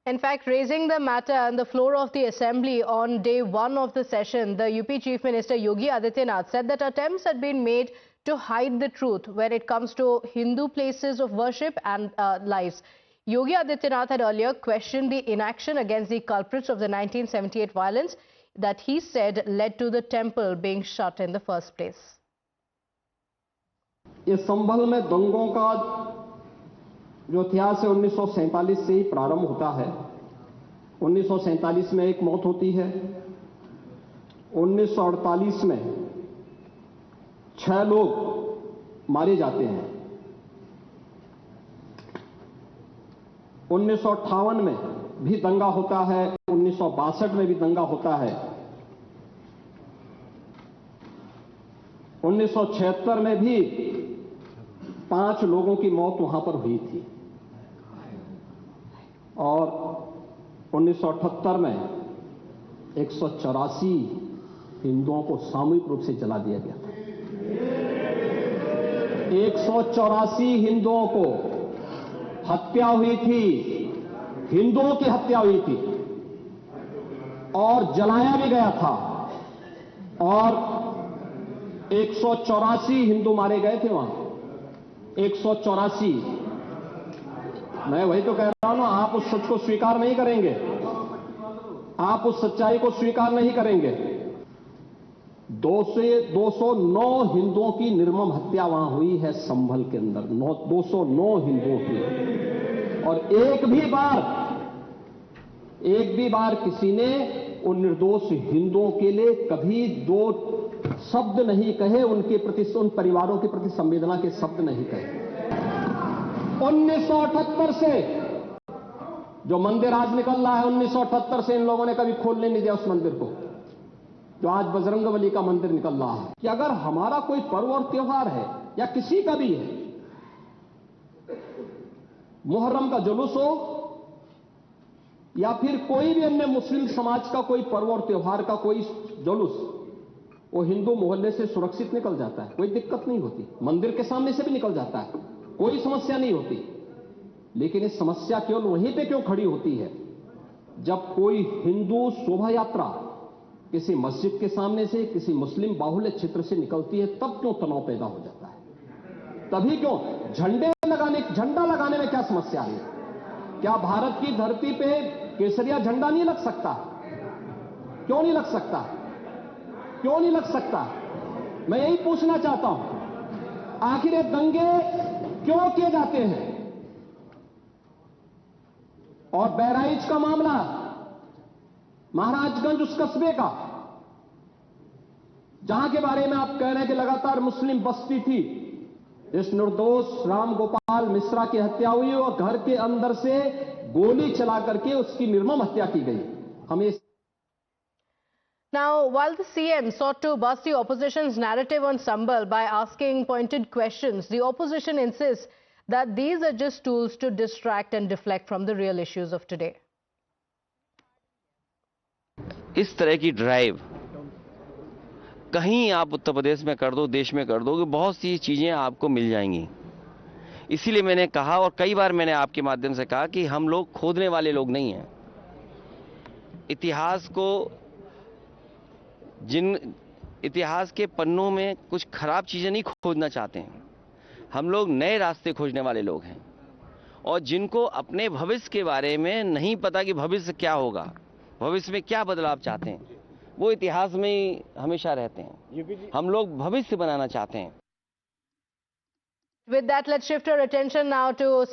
In fact, raising the matter on the floor of the assembly on day one of the session, the UP Chief Minister Yogi Adityanath said that attempts had been made to hide the truth when it comes to Hindu places of worship and lives. Yogi Adityanath had earlier questioned the inaction against the culprits of the 1978 violence that he said led to the temple being shut in the first place. ये संभल में दंगों का जो इतिहास है 1947 से ही प्रारंभ होता है। 1947 में एक मौत होती है, 1948 में 6 लोग मारे जाते हैं, 1958 में भी दंगा होता है, 1962 में भी दंगा होता है, 1976 में भी 5 लोगों की मौत वहां पर हुई थी और 1978 में 184 हिंदुओं को सामूहिक रूप से जला दिया गया था। 184 हिंदुओं को हत्या हुई थी, हिंदुओं की हत्या हुई थी और जलाया भी गया था और 184 हिंदू मारे गए थे वहां। 184। मैं वही तो कह रहा हूं ना, आप उस सच को स्वीकार नहीं करेंगे, आप उस सच्चाई को स्वीकार नहीं करेंगे। 209 हिंदुओं की निर्मम हत्या वहां हुई है संभल के अंदर, 209 हिंदुओं की। और एक भी बार किसी ने उन निर्दोष हिंदुओं के लिए कभी 2 शब्द नहीं कहे, उनके प्रति, उन परिवारों के प्रति संवेदना के शब्द नहीं कहे। 1978 से जो मंदिर आज निकल रहा है, 1978 से इन लोगों ने कभी खोलने नहीं दिया उस मंदिर को, जो आज बजरंगबली का मंदिर निकल रहा है। कि अगर हमारा कोई पर्व और त्योहार है या किसी का भी है, मुहर्रम का जुलूस हो या फिर कोई भी अन्य मुस्लिम समाज का कोई पर्व और त्योहार का कोई जुलूस, वो हिंदू मोहल्ले से सुरक्षित निकल जाता है, कोई दिक्कत नहीं होती। मंदिर के सामने से भी निकल जाता है, कोई समस्या नहीं होती। लेकिन ये समस्या केवल वहीं पे क्यों खड़ी होती है जब कोई हिंदू शोभा यात्रा किसी मस्जिद के सामने से, किसी मुस्लिम बाहुल्य क्षेत्र से निकलती है, तब क्यों तनाव पैदा हो जाता है। तभी क्यों झंडा लगाने में क्या समस्या है? क्या भारत की धरती पे केसरिया झंडा नहीं लग सकता? क्यों नहीं लग सकता? क्यों नहीं लग सकता? मैं यही पूछना चाहता हूं, आखिर ये दंगे क्यों किए जाते हैं? और बहराइच का मामला, महाराजगंज उस कस्बे का, जहां के बारे में आप कह रहे हैं कि लगातार मुस्लिम बस्ती थी, इस निर्दोष राम गोपाल मिश्रा की हत्या हुई और घर के अंदर से गोली चला करके उसकी निर्मम हत्या की गई। हमें Now, while the CM sought to bust the opposition's narrative on Sambal by asking pointed questions, the opposition insists that these are just tools to distract and deflect from the real issues of today. इस तरह की drive कहीं आप उत्तर प्रदेश में कर दो, देश में कर दो, कि बहुत सी चीजें आपको मिल जाएंगी। इसीलिए मैंने कहा और कई बार मैंने आपके माध्यम से कहा कि हम लोग खोदने वाले लोग नहीं हैं। इतिहास के पन्नों में कुछ खराब चीजें नहीं खोजना चाहते हैं। हम लोग नए रास्ते खोजने वाले लोग हैं और जिनको अपने भविष्य के बारे में नहीं पता कि भविष्य क्या होगा, भविष्य में क्या बदलाव चाहते हैं, वो इतिहास में ही हमेशा रहते हैं। हम लोग भविष्य बनाना चाहते हैं। With that, let's shift our attention now to